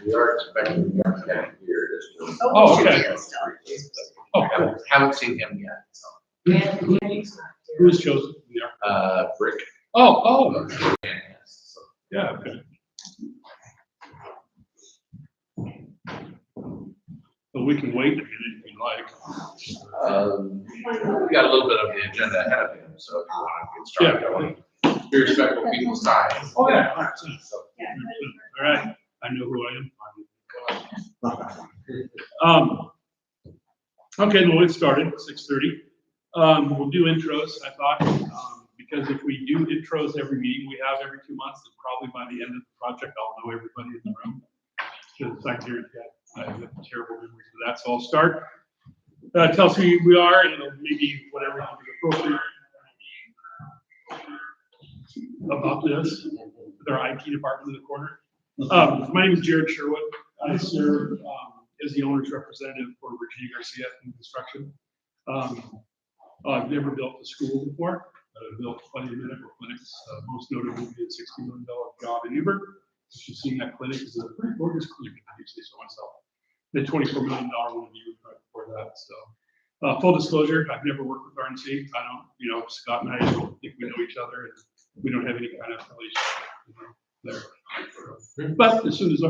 We are expecting the architect here. Oh, okay. Haven't seen him yet. So. Who's chosen? Brick. Oh, So, yeah, okay. So we can wait a minute if you like. we got a little bit of the agenda ahead of him, so if you want to get started, I want to be respectful of people's time. Oh, yeah. So, All right, I know who I am. Okay, then we'll get started, 6:30. We'll do intros, I thought, because if we do intros every meeting we have every 2 months, then probably by the end of the project, I'll know everybody in the room. Because I have a terrible memory for that, so I'll start. Tell us who we are and maybe whatever is appropriate about this, with our IT department in the corner. My name is Jared Sherwood. I serve as the owner's representative for Virginia Garcia in construction. I've never built a school before, but I've built plenty of medical clinics, most notably the $60 million job in Newburgh. You've seen that clinic is a pretty gorgeous clinic, if I do say so myself. The $24 million one right before that. So, full disclosure, I've never worked with RNC. I don't, Scott and I don't think we know each other, and we don't have any kind of relationship there. But as soon as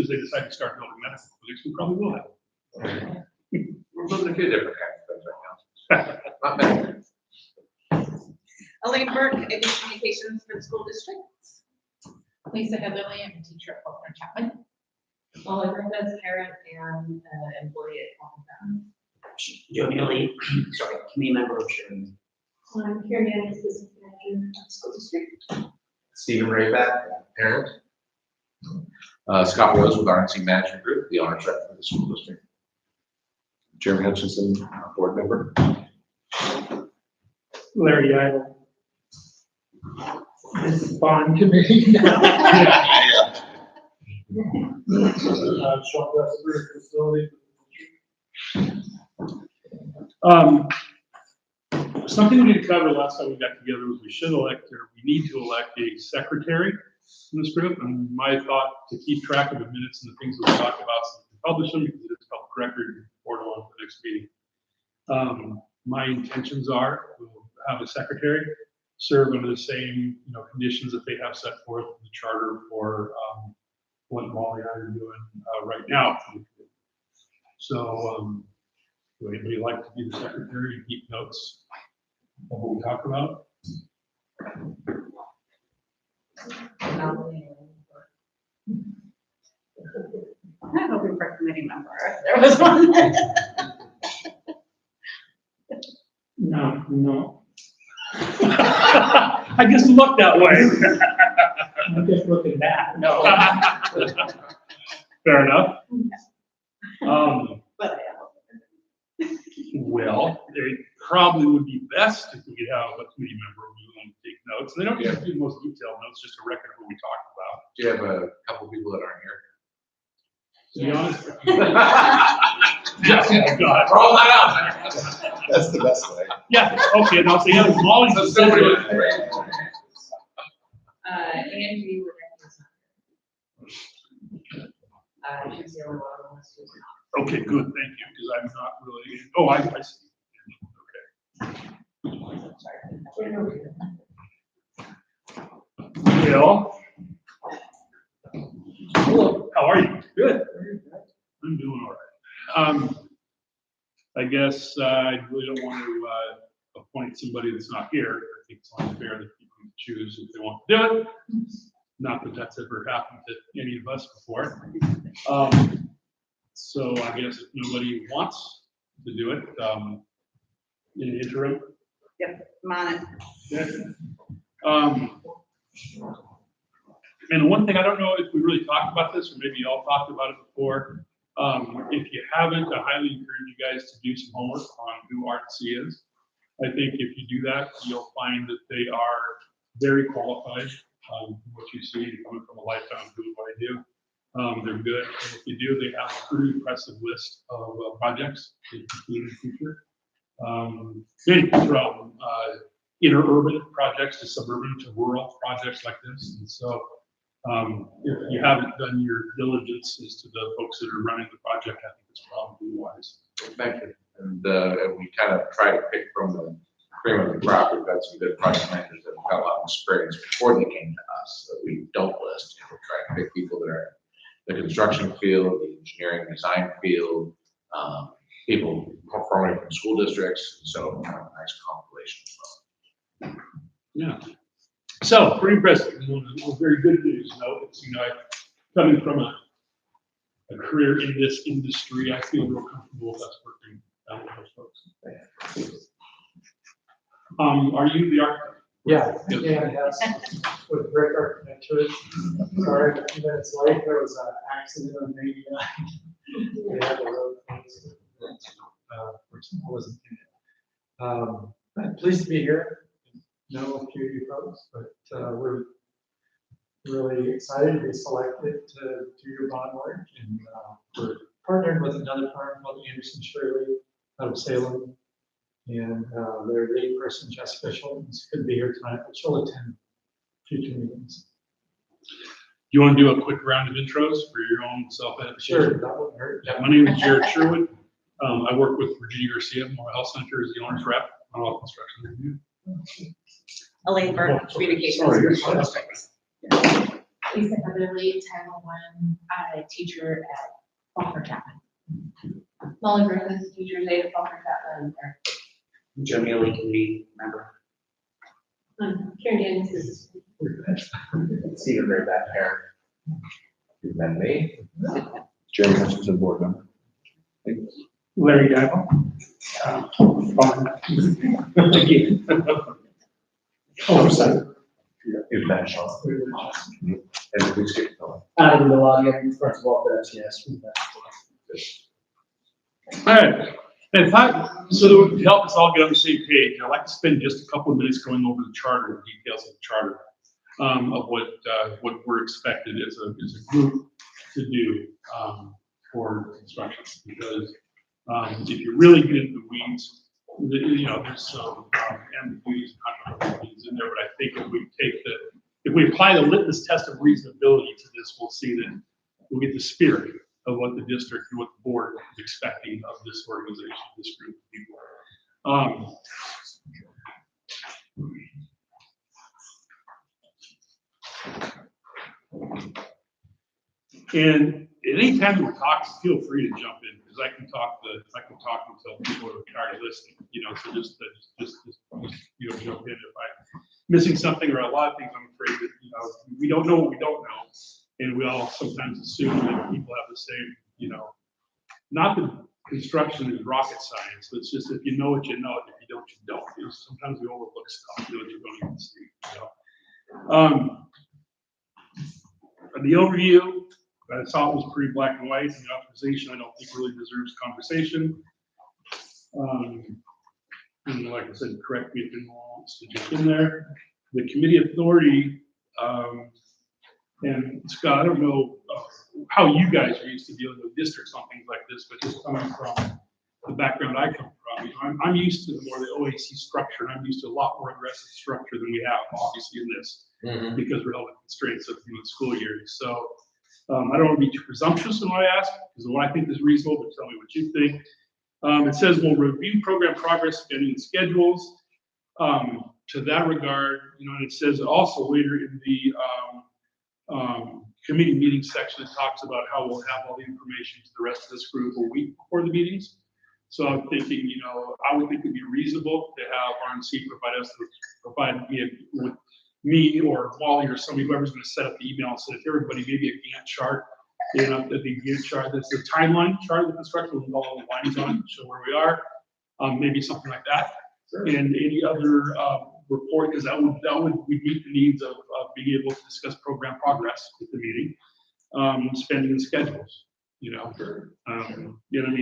they decide to start building medical clinics, we probably will have. we're building a few different kinds of things right now. Not many. Elaine Burke, Education Communications for the school district. Lisa Heatherly, I'm a teacher at Faulkner Chapman. Molly Griffiths, parent and employee at Faulkner. Joe Neely, sorry, committee member of Sharon. I'm Carrie Ann, assistant manager of the school district. Stephen Rayback, parent. Scott Rose with RNC Management Group, the owner's rep for the school district. Jeremy Hutchinson, board member. Larry Idle. This is bond committee. Sean Westbrook, facility. Something we need to cover last time we got together was we need to elect a secretary in this group. And my thought to keep track of the minutes and the things that we talked about, so we can publish them because it's public record and report on for the next meeting. My intentions are we'll have a secretary serve under the same conditions that they have set forth in the charter for what Molly and I are doing right now. So would anybody like to be the secretary and keep notes of what we talk about? I'm hoping for a committee member. There was one. No. I just looked that way. I'm just looking back. No. Fair enough. But Well, it probably would be best if we could have a committee member who will take notes. They don't have to do the most detailed notes, just a record of what we talked about. Do you have a couple people that aren't here? To be honest. Yes, God. roll that out. That's the best way. Yeah, okay, and I'll say, yeah, Molly's So the somebody secretary. would- Angie would she's the only one of us who's not. Okay, good, thank you, because I'm not really, oh, I see. Okay. Bill? Hello, how are you? Good. I'm doing all right. I guess I really don't want to appoint somebody that's not here. I think it's only fair that people can choose if they want to do it. Not that that's ever happened to any of us before. So I guess if nobody wants to do it, in the interim. Yep, I'm on it. Okay. And one thing, I don't know if we really talked about this, or maybe y'all talked about it before. If you haven't, I highly encourage you guys to do some homework on who RNC is. I think if you do that, you'll find that they are very qualified. What you see coming from a lifetime of doing what I do. They're good. And if you do, they have a pretty impressive list of projects that you can do in the future. Anything from interurban projects to suburban to rural projects like this. And so If you haven't done your diligence as to the folks that are running the project, I think it's probably wise. Thank you. And we kind of try to pick from the cream of the crop. We've got some good project managers that have got a lot of experience before they came to us that we don't list. We're trying to pick people that are in the construction field, the engineering design field, people formerly from school districts. So kind of a nice compilation as well. Yeah. So pretty impressive. Very good news. It's, coming from a career in this industry, I feel real comfortable with us working with those folks. Are you the architect? Yeah, Dan Hess with Brick Architecture. Sorry, a few minutes late, there was an accident on 89. We had the road closed. I wasn't in it. I'm pleased to be here. Know a few of you folks, but we're really excited to be selected to do your bond work. And we're partnered with another firm called Anderson Shirley out of Salem. And their lead person, Jess Fishel, couldn't be here tonight, but she'll attend future meetings. You want to do a quick round of intros for your own self-identification? Sure, that wouldn't hurt. Yeah, my name is Jared Sherwood. I work with Virginia Garcia, Memorial Health Center as the owner's rep on all construction review. Elaine Burke, Communications. Sorry, you're fine. Lisa Heatherly, Title I teacher at Faulkner Chapman. Molly Griffiths, teacher's aide at Faulkner Chapman. Jamili, committee member. Karen Daniels is. Stephen Ray, that parent. And then me. Jeremy Hutchinson, board member. Larry Diamond. Oversight. International. And please get going. Adam DeLago, principal at FCS. All right. And so to help us all get on the same page, I'd like to spend just a couple of minutes going over the charter, the details of the charter, of what we're expected as a group to do for construction. Because if you really get into the weeds, there's some ambiguities and contradictions in there. But I think if we apply the litmus test of reasonability to this, we'll see that we'll get the spirit of what the district and what the board is expecting of this organization, this group of people. And at any time we're talking, feel free to jump in because I can talk until people are tired of listening. So just jump in if I'm missing something or a lot of things. I'm afraid that we don't know what we don't know, and we all sometimes assume that people have the same. Not that construction is rocket science, but it's just if you know it, you know it. If you don't, you don't. Sometimes we overlook stuff that you don't even see. The overview, I thought was pretty black and white. The authorization, I don't think really deserves conversation. And like I said, correct me if anyone wants to jump in there. The committee authority, and Scott, I don't know how you guys are used to dealing with districts on things like this, but just coming from the background I come from, I'm used to more the OAC structure, and I'm used to a lot more aggressive structure than we have, obviously, in this, because we're held with constraints of the school years. So I don't want to be too presumptuous in what I ask, because what I think is reasonable, but tell me what you think. It says we'll review program progress, spending, and schedules. To that regard, and it says also later in the committee meeting section, it talks about how we'll have all the information to the rest of this group a week before the meetings. So I'm thinking, I would think it'd be reasonable to have RNC provide me or Wally or somebody, whoever's going to set up the email, and send it to everybody, maybe a Gantt chart. The Gantt chart, that's the timeline chart of the construction with all the lines on it, show where we are. Maybe something like that. Sure. And any other report, because that would meet the needs of being able to discuss program progress at the meeting, spending and schedules. Sure.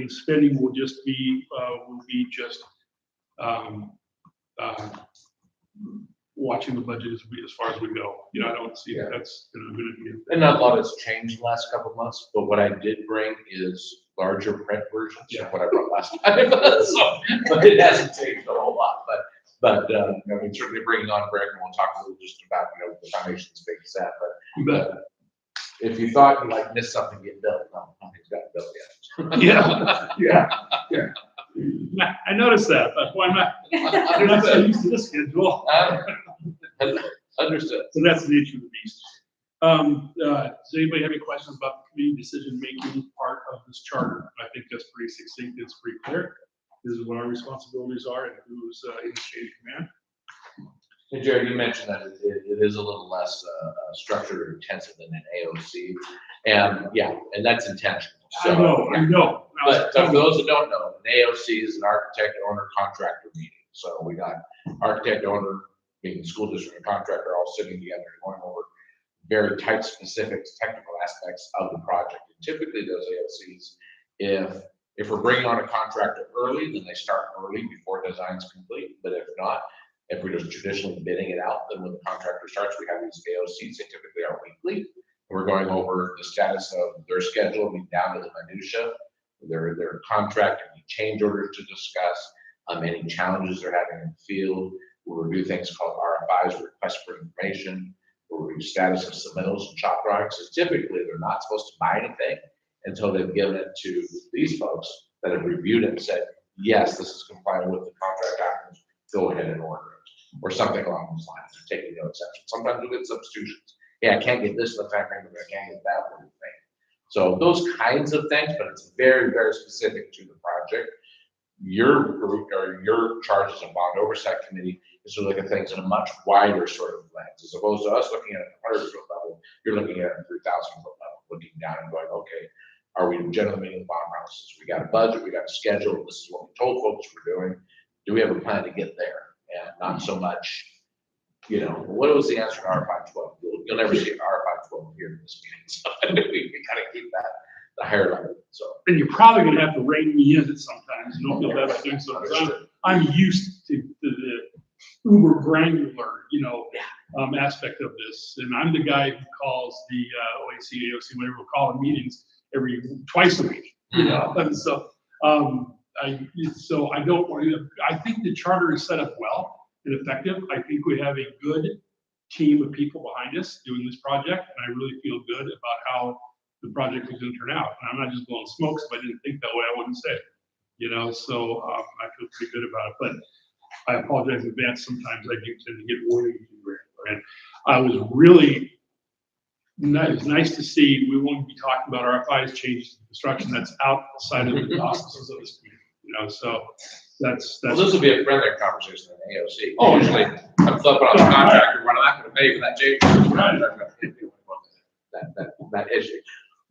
Spending will just be watching the budget as far as we go. I don't see that's going to be. And not a lot has changed the last couple of months, but what I did bring is larger print versions of what I brought last time. But it hasn't changed a whole lot. But certainly bringing on Greg, and we'll talk a little just about the foundation's big set. if you thought you like missed something getting built, no, nothing's got built yet. Yeah. I noticed that, that's why I'm not so used to this schedule. Understood. So that's the nature of the beast. Does anybody have any questions about the community decision-making part of this charter? I think that's pretty succinct, it's pretty clear. This is what our responsibilities are and who's in the chain of command. And Jared, you mentioned that it is a little less structured or intensive than an AOC. And yeah, and that's intentional. So, I know. But for those that don't know, an AOC is an architect, owner, contractor meeting. So we got architect, owner, being the school district and contractor all sitting together and going over very tight specifics, technical aspects of the project. And typically those AOCs, if we're bringing on a contractor early, then they start early before design's complete. But if not, if we're just traditionally bidding it out, then when the contractor starts, we have these AOCs, they typically are weekly. We're going over the status of their schedule, down to the minutia, their contract, any change orders to discuss, any challenges they're having in the field. We'll review things called RFIs, requests for information. We'll review status of submittals and shop drawings. So typically, they're not supposed to buy anything until they've given it to these folks that have reviewed it and said, yes, this is compliant with the contract documents, go ahead and order it. Or something along those lines, they're taking no exception. Sometimes we'll get substitutions. Yeah, I can't get this in the time frame, but I can't get that one thing. So those kinds of things, but it's very, very specific to the project. Your group or your charge as a bond oversight committee is to look at things in a much wider sort of lens, as opposed to us looking at a 100-foot level. You're looking at a 3,000-foot level, looking down and going, okay, are we generally meeting the bond promises? We got a budget, we got a schedule. This is what we told folks we're doing. Do we have a plan to get there? And not so much, what was the answer to R512? You'll never see R512 here in this meeting. So we gotta keep that the higher level. So. And you're probably gonna have to rein me in sometimes. You don't feel bad about doing so. 'Cause I'm used to the uber granular, aspect of this. And I'm the guy who calls the OAC, AOC, whatever we'll call it, meetings twice a week. And so I don't worry. I think the charter is set up well and effective. I think we have a good team of people behind us doing this project, and I really feel good about how the project is going to turn out. And I'm not just blowing smoke. If I didn't think that way, I wouldn't say it. So I feel pretty good about it. But I apologize in advance. Sometimes I do tend to get worried. And I was really it's nice to see. We won't be talking about RFIs changes to construction. That's outside of the auspices of this meeting. So that's. Well, this will be a friendly conversation in AOC. Oh, usually I'm flipping on the contractor when I'm not going to pay for that change. That issue.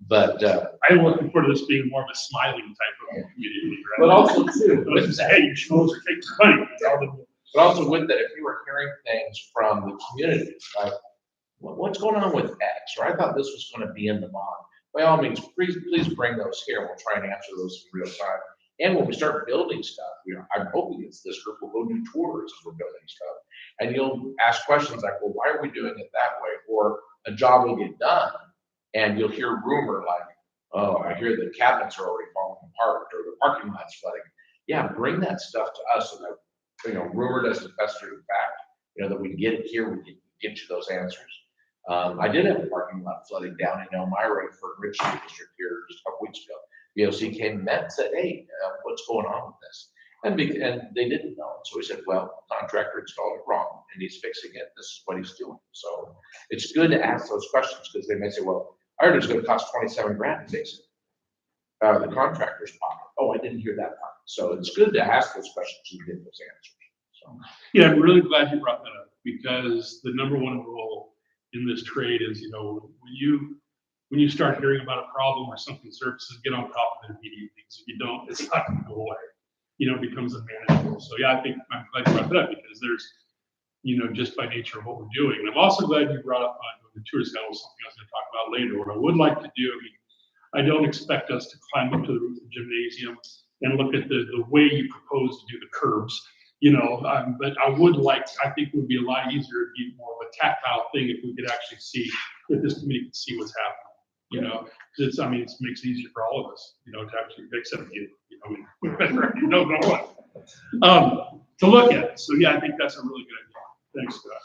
But I'm looking forward to this being more of a smiling type of community, right? But also too, hey, you schmoes are taking money. But also with that, if you were hearing things from the community, like what's going on with X, or I thought this was going to be in the bond. By all means, please bring those here. We'll try and answer those in real time. And when we start building stuff, I'm hoping it's this group will go do tours as we're building stuff. And you'll ask questions like, well, why are we doing it that way? Or a job will get done and you'll hear rumor like, oh, I hear the cabinets are already falling apart or the parking lot's flooding. Yeah, bring that stuff to us so that, rumor doesn't fester in fact, that we get it here, we can get you those answers. I did have a parking lot flooding down in Elmira for Rich Street District here just a couple weeks ago. The OC came and met and said, hey, what's going on with this? And they didn't know. So we said, well, contractor installed it wrong and he's fixing it. This is what he's doing. So it's good to ask those questions because they may say, well, I heard it's going to cost $27,000 to fix it. The contractor's pocket. Oh, I didn't hear that part. So it's good to ask those questions and get those answers. So. Yeah, I'm really glad you brought that up because the number one rule in this trade is, when you start hearing about a problem or something surfaces, get on top of it immediately. Because if you don't, it's not going to go away. It becomes unmanageable. So yeah, I think I'm glad you brought that up because there's, just by nature of what we're doing. And I'm also glad you brought up the tour schedule, something I was going to talk about later. What I would like to do, I don't expect us to climb up to the roof of the gymnasium and look at the way you propose to do the curbs. But I think it would be a lot easier, it'd be more of a tactile thing if we could actually see, if this committee could see what's happening. Because it makes it easier for all of us, to actually except you, to look at it. So yeah, I think that's a really good idea. Thanks for that.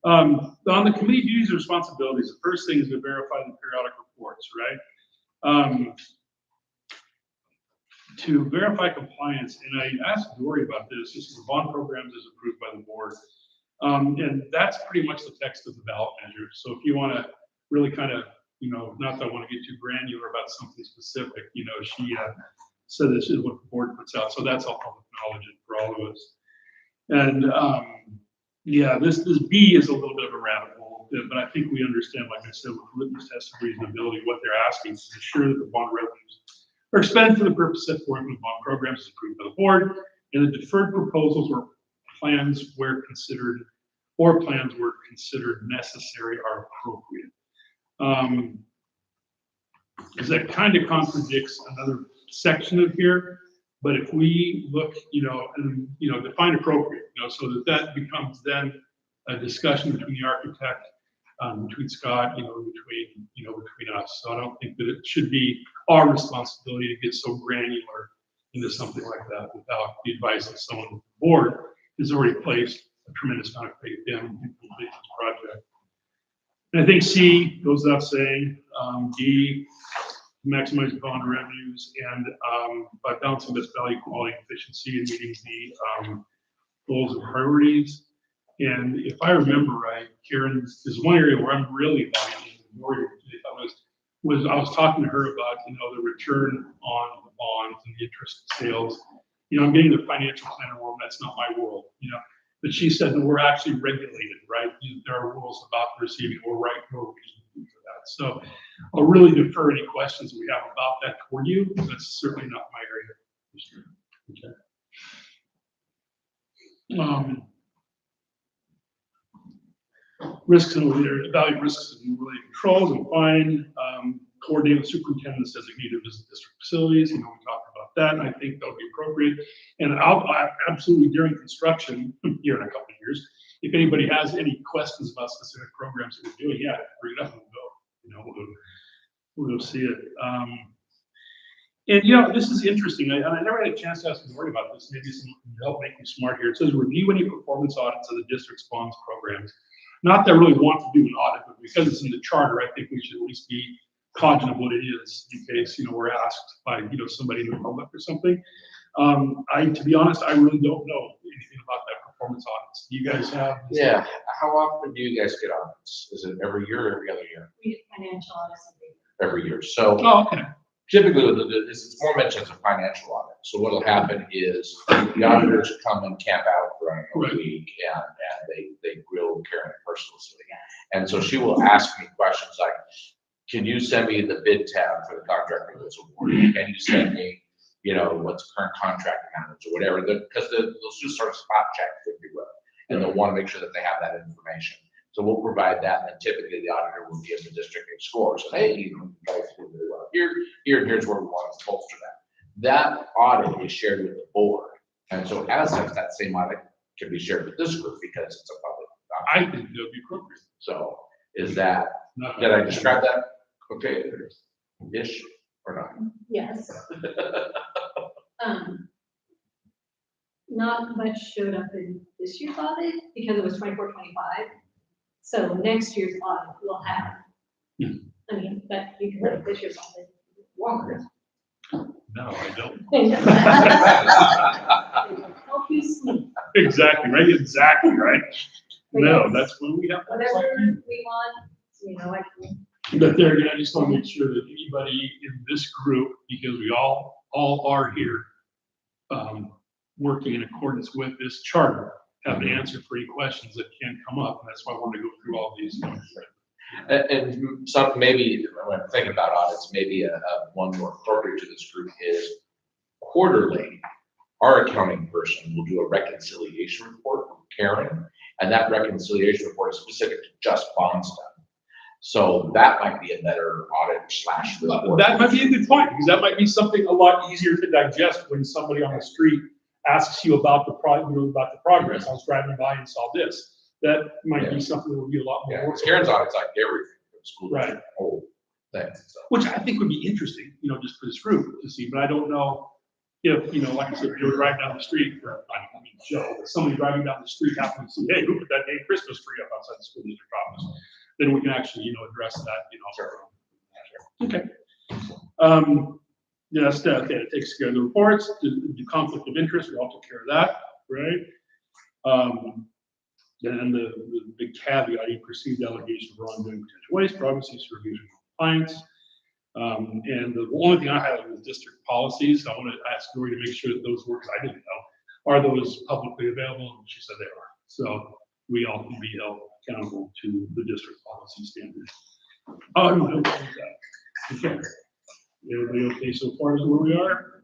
On the committee duties and responsibilities, the first thing is to verify the periodic reports, right? To verify compliance, and I asked Dory about this is the bond programs is approved by the board. And that's pretty much the text of the ballot measure. So if you want to really kind of, not that I want to get too granular about something specific, she said this is what the board puts out. So that's all public knowledge for all of us. And yeah, this B is a little bit of a rabbit hole, but I think we understand, like I said, with litmus test of reasonability, what they're asking to ensure that the bond revenues are expended for the purpose set forth in the bond programs as approved by the board, and the deferred proposals or plans were considered necessary are appropriate. Because that kind of contradicts another section of here, but if we look, and define appropriate, so that becomes then a discussion between the architect, between Scott, between us. So I don't think that it should be our responsibility to get so granular into something like that without the advice of someone on the board who's already placed a tremendous amount of faith in complete this project. And I think C goes without saying. D, maximize bond revenues and by balancing best value, quality, efficiency, and meeting the goals and priorities. And if I remember right, Karen, is one area where I'm really valuing was I was talking to her about the return on the bonds and the interest sales. I'm getting the financial planner world. That's not my world. But she said that we're actually regulated, right? There are rules about receiving or right for that. So I'll really defer any questions we have about that toward you. That's certainly not my area. Okay. Risks and evaluate risks and related controls and find, coordinate with superintendents designated to visit district facilities. We talked about that, and I think that'll be appropriate. And I'll absolutely during construction here in a couple of years, if anybody has any questions about specific programs that we're doing, yeah, bring it up and we'll go see it. And this is interesting. I never had a chance to ask Dory about this. Maybe some help make me smart here. It says review any performance audits of the district's bonds programs. Not that I really want to do an audit, but because it's in the charter, I think we should at least be cognizant of what it is in case we're asked by somebody in the public or something. To be honest, I really don't know anything about that performance audits. Do you guys have? Yeah. How often do you guys get audits? Is it every year or every other year? We get financial audits Every year. So Okay. typically it's more mentioned as a financial audit. So what'll happen is the auditors come and camp out for a week and they grill Karen personally. And so she will ask me questions like, can you send me the bid tab for the contract that was awarded? Can you send me, what's the current contract amount or whatever? Because they'll just sort of spot check, if you will, and they'll want to make sure that they have that information. So we'll provide that, and then typically the auditor will give the district a score. So hey, you guys did really well here, and here's where we want to bolster that. That audit is shared with the board, and so as such, that same audit can be shared with this group because it's a public document. I think that would be appropriate. So is that, did I describe that okay, ish or not? Yes. Not much showed up in this year's audit because it was 24-25. So next year's audit will have, I mean, but you can look at this year's audit. No, I don't. Help you sleep. Exactly, right? No, that's when we have. Whatever we want, I can. But there again, I just want to make sure that anybody in this group, because we all are here, working in accordance with this charter, have an answer for any questions that can come up, and that's why I wanted to go through all these things. And some, maybe when I'm thinking about audits, maybe one more appropriate to this group is quarterly, our accounting person will do a reconciliation report from Karen, and that reconciliation report is specific to just bond stuff. So that might be a better audit / report. That might be a good point, because that might be something a lot easier to digest when somebody on the street asks you about the progress. I was driving by and saw this. That might be something that would be a lot more. Yeah, because Karen's audit's like everything for the school. Right. Whole thing. So. Which I think would be interesting, just for this group to see, but I don't know if, you know, like I said, Joe driving down the street, or, I mean, Joe, but somebody driving down the street happens to see, hey, who put that dang Christmas tree up outside the school district office? Then we can actually, you know, address that, you know. Okay. Yes, okay, it takes care of the reports, the conflict of interest, we all took care of that, right? Then the big caveat, he perceived allegation of wrongdoing, potential waste, privacy, supervision, compliance. And the only thing I highlighted was district policies. I want to ask Lori to make sure that those work, 'cause I didn't know, are those publicly available? And she said they are. So we all can be held accountable to the district policy standards. Oh, no, okay. Everybody okay so far as where we are?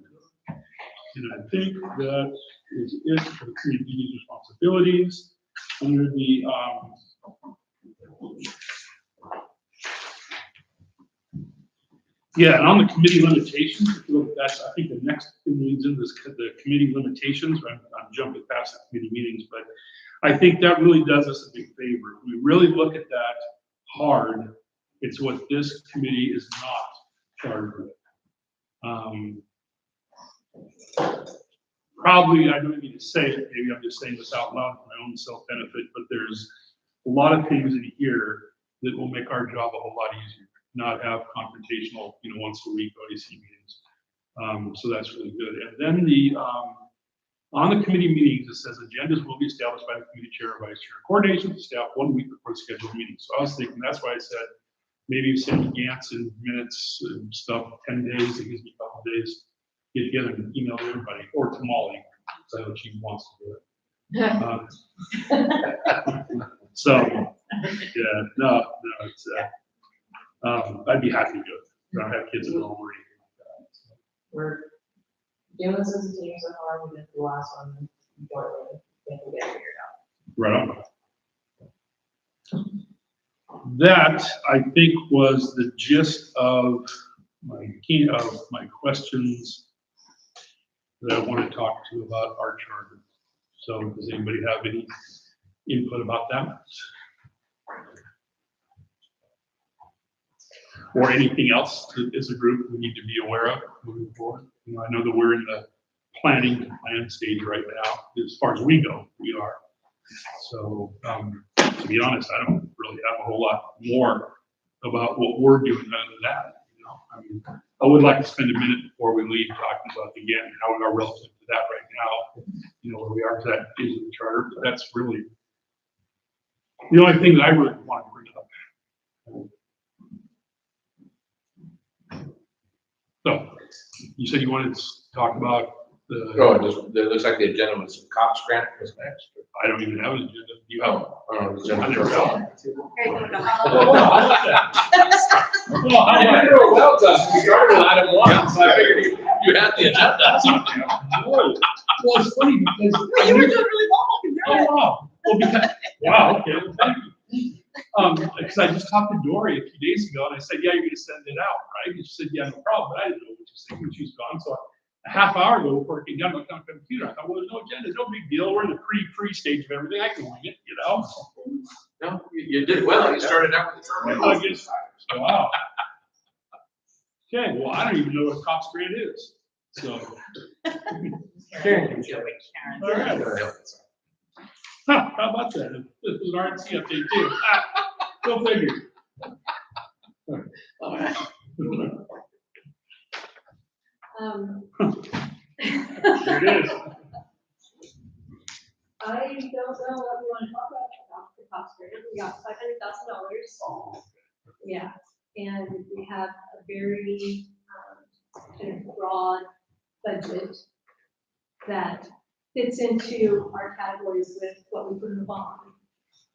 And I think that is it for the community duties responsibilities. Under the yeah, and on the committee limitations, if you look, that's, I think the next thing leads into this, the committee limitations. I'm jumping past the committee meetings, but I think that really does us a big favor. If we really look at that hard, it's what this committee is not charged with. Probably, I don't need to say it, maybe I'm just saying this out loud for my own self-benefit, but there's a lot of things in here that will make our job a whole lot easier. Not have confrontational, you know, once a week OAC meetings. So that's really good. And then on the committee meetings, it says agendas will be established by the committee chair or vice chair. Coordination with staff 1 week before the scheduled meeting. So I was thinking, that's why I said, maybe send Gantz and minutes and stuff, 10 days, it gives me a couple days, get together and email to everybody, or to Molly, so I know she wants to do it. So, yeah, no, it's, I'd be happy to do it. I don't have kids at home or anything like that. So. We're doing this as a team so far. We did the last one jointly. I think we'll get it figured out. Right on. That, I think, was the gist of my questions that I want to talk to about our charter. So does anybody have any input about that? Or anything else that as a group we need to be aware of moving forward? You know, I know that we're in the planning to plan stage right now. As far as we go, we are. So to be honest, I don't really have a whole lot more about what we're doing other than that. You know, I mean, I would like to spend a minute before we leave talking about again how we are relative to that right now. You know, where we are to that is in the charter. But that's really the only thing that I really want to bring up. So, you said you wanted to talk about the. Oh, it looks like the agenda was cops grant was next. I don't even have an agenda. You have. I never saw it. Well, I knew it well, Dustin. We started on item 1, so I figured you had the agenda. Well, it's funny because. You were doing really well. Oh, wow. Well, because, wow, okay, well, thank you. Because I just talked to Dory a few days ago and I said, yeah, you're gonna send it out, right? And she said, yeah, no problem, but I didn't know what she said when she was gone. So a half hour ago before it came down, I looked on the computer, I thought, well, there's no agenda, no big deal. We're in the pre stage of everything. I can wing it, you know? No, you did well. You started out with the terminal. I guess, wow. Okay, well, I don't even know what cops grant is, so. Karen. All right. Huh, how about that? This was an RNC update too. Go figure. All right. There it is. I don't know what we want to talk about the cost grant. We got $500,000. Yeah, and we have a very kind of broad budget that fits into our categories with what we put in the bond.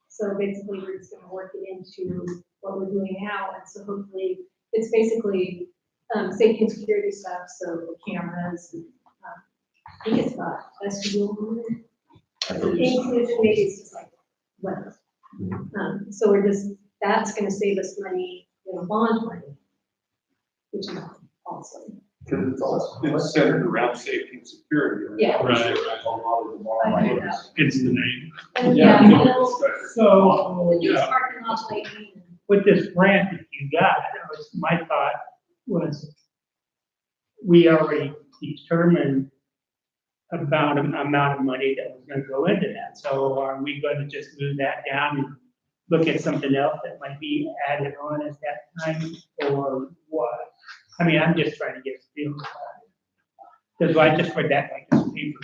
So basically, we're just going to work it into what we're doing now, and so hopefully, it's basically safety and security stuff. So the cameras, I think it's about vestibule. Maybe it's just like whatever. So we're just, that's gonna save us money, you know, bond money, which is awesome. It's centered around safety and security. Yeah. Right. I know. It's the name. And Yeah. So We'll use Yeah. parking lot lighting. with this grant that you got, my thought was, we already determined about an amount of money that was gonna go into that. So are we gonna just move that down and look at something else that might be added on at that time, or what? I mean, I'm just trying to get a feel about it. Because I just read that like this paper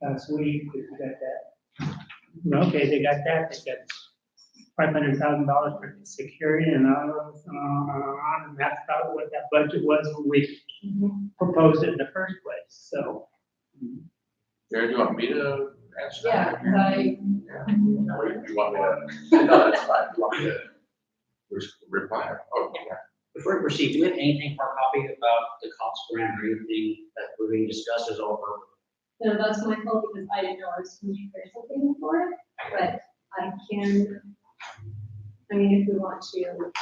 last week, we got that. Okay, they got that, they got $500,000 for security and and that's about what that budget was when we proposed it in the first place, so. Jared, do you want me to answer that? Yeah, 'cause I, Or you want me to? No, that's fine. You want me to reply? Oh, yeah. Before we proceed, do we have anything for a copy about the cops grant or anything that we're being discussed as over? No, that's my fault because I didn't know I was going to prepare something for it, but I can, I mean, if we want to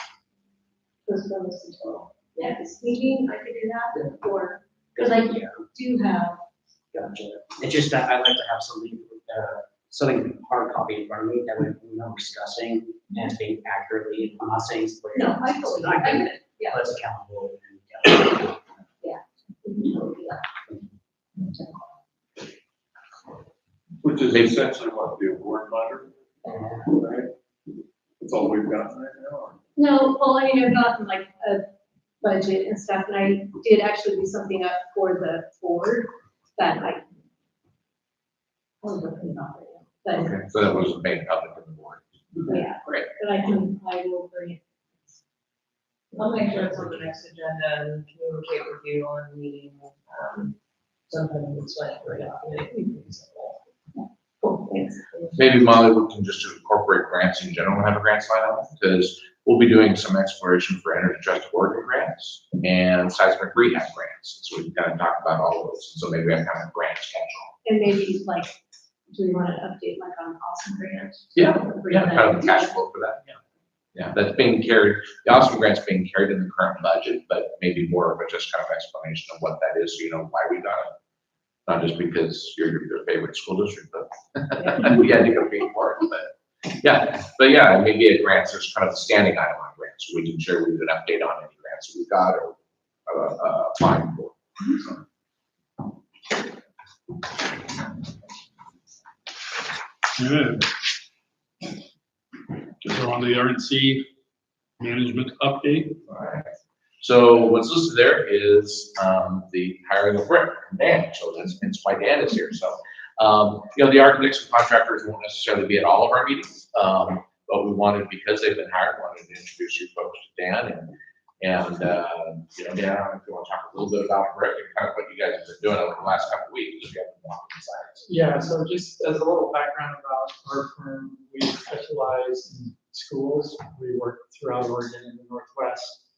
postpone this until next meeting, I could do that, or, because I do have. Gotcha. It's just that I'd like to have something hard copy in front of me that we know we're discussing and it's being accurately, I'm not saying it's. No, I totally, Not I good, get it, yeah. but it's accountable. And, We can totally do that. Which is essentially what the award letter, right? That's all we've got right now. No, well, I mean, I've gotten like a budget and stuff, and I did actually do something up for the board that I was working on right now, Okay, so that was made public in the board. but yeah, Great. but I will bring it. I'll make sure it's on the next agenda and communicate with you on the meeting, sometime this way, right after. Cool, thanks. Maybe Molly, we can just incorporate grants in general, and have a grants line on, because we'll be doing some exploration for Energy Trust Oregon grants and seismic rehab grants. So we can kind of talk about all of those. So maybe I have kind of grant schedule. And maybe like, do we want to update like on Awesome Grant? Yeah, Bring yeah, that kind of in. cash flow for that, yeah. Yeah, that's being carried, the Awesome Grant's being carried in the current budget, but maybe more of a just kind of explanation of what that is, so you know why we got it. Not just because you're your favorite school district, but we had to go pay for it, but yeah, maybe a grants, there's kind of a standing item on grants, so we can share with you an update on any grants that we got or applying for. Good. So on the RNC management update. Alright, so what's listed there is, the hiring of Rick and Dan, so that's why Dan is here, so. The architects and contractors won't necessarily be at all of our meetings, but we wanted, because they've been hired, wanted to introduce you folks to Dan and, Dan, I don't know if you want to talk a little bit about Rick and kind of what you guys have been doing over the last couple of weeks, if you haven't walked inside. Yeah, so just as a little background about our firm, we specialize in schools. We work throughout Oregon and the Northwest.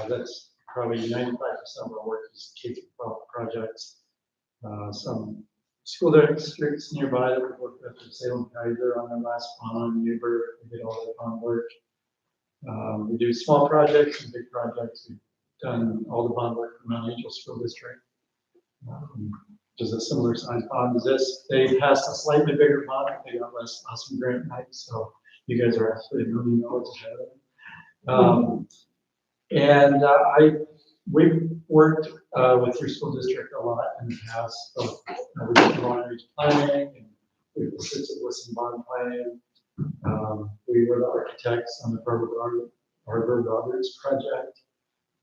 That's probably 95% of our work is K-12 projects. Some school districts nearby that we work with, Salem Kaiser on their last pond, Newburgh, we did all that pond work. We do small projects and big projects. We've done all the bond work for Mount Angel School District. Which is a similar size bond as this. They passed a slightly bigger bond, they got less Awesome Grant night, so you guys are actually $1 million ahead of them. We've worked with your school district a lot in the past. So, we did long-range planning, and we've assisted with some bond planning. We were the architects on the Barbara Roberts project.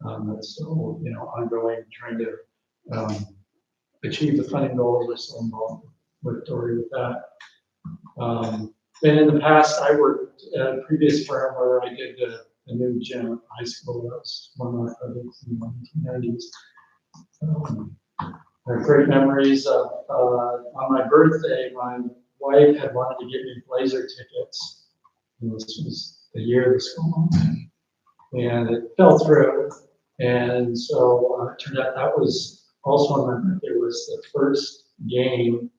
That's still, ongoing, trying to achieve the funding goals. We're still involved with Dory with that. And in the past, I worked at a previous firm where I did a new gym at high school. That was one of my projects in the 1990s. I have great memories of, on my birthday, my wife had wanted to get me Blazer tickets. And this was the year of the school. And it fell through. And so it turned out that was also on my birthday, was the first game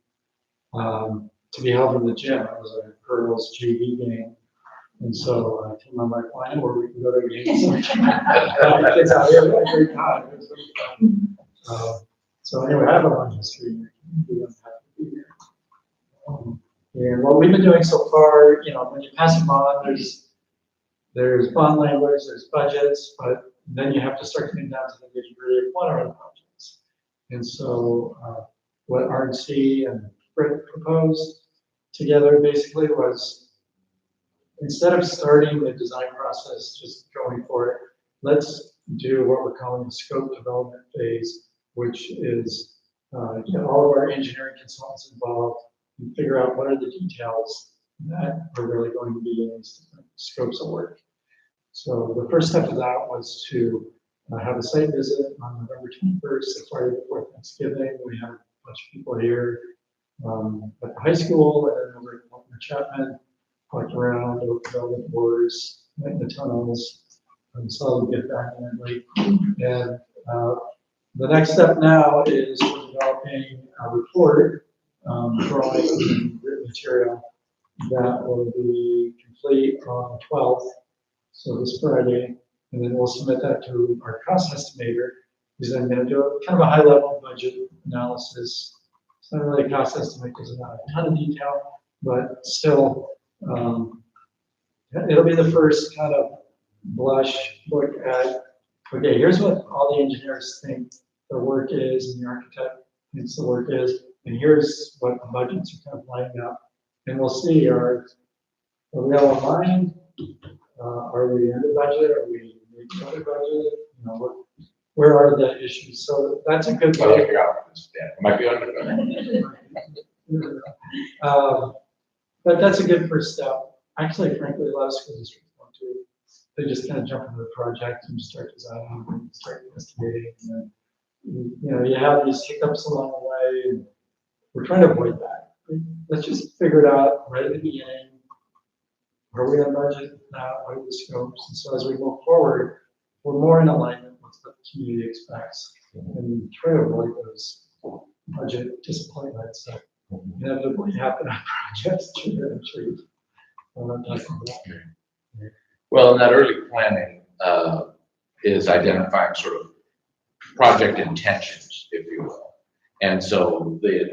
to be held in the gym. It was a girls' JV game. And so I told my wife, well, I know where we can go to a game. So we can the kids out here. We had a great time. It was really fun. So anyway, I have a long history. We don't have to be here. And what we've been doing so far, when you pass a bond, there's bond language, there's budgets, but then you have to start getting down to the nitty-gritty of what are the projects. And so what RNC and Britt proposed together basically was, instead of starting the design process, just going for it, let's do what we're calling the scope development phase, which is get all of our engineering consultants involved and figure out what are the details that are really going to be in these different scopes of work. So the first step of that was to have a site visit on November 21st, the Friday before Thanksgiving. We had a bunch of people here at the high school and then over at Walter Chapman, walked around, looked at all the doors, went in the tunnels, and saw them get back in late. And the next step now is we're developing a report, drawing and written material that will be complete on the 12th, so this Friday, and then we'll submit that to our cost estimator, who's then going to do a kind of a high-level budget analysis. It's not really a cost estimate because there's not a ton of detail, but still, it'll be the first kind of blush look at, okay, here's what all the engineers think the work is and the architect thinks the work is, and here's what the budgets are kind of lining up. And we'll see, are we all aligned? Are we under budget? Are we under budget? You know, where are the issues? So that's a good Well, way. figure out this, yeah, it might be under budget. But that's a good first step. Actually, frankly, a lot of school districts want to. They just kind of jump into the project and start designing and start investigating. And then, you know, you have these hiccups along the way, and we're trying to avoid that. Let's just figure it out right at the beginning. Are we on budget? What are the scopes? And so as we move forward, we're more in alignment with what the community expects and try to avoid those budget disappointments that inevitably happen on projects. I'm sure you've talked about that. Well, and that early planning is identifying sort of project intentions, if you will. And so the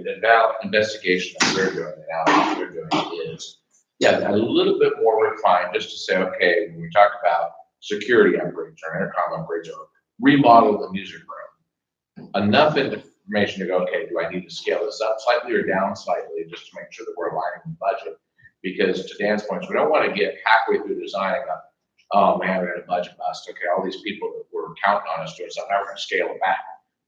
investigation that we're doing, the analysis we're doing is, yeah, a little bit more refined, just to say, okay, when we talk about security upgrades or intercom upgrades or remodel the music room, enough information to go, okay, do I need to scale this up slightly or down slightly just to make sure that we're aligning the budget? Because to Dan's point, we don't want to get halfway through designing up, oh man, we had a budget bust. Okay, all these people that were counting on us doing something, now we're going to scale it back.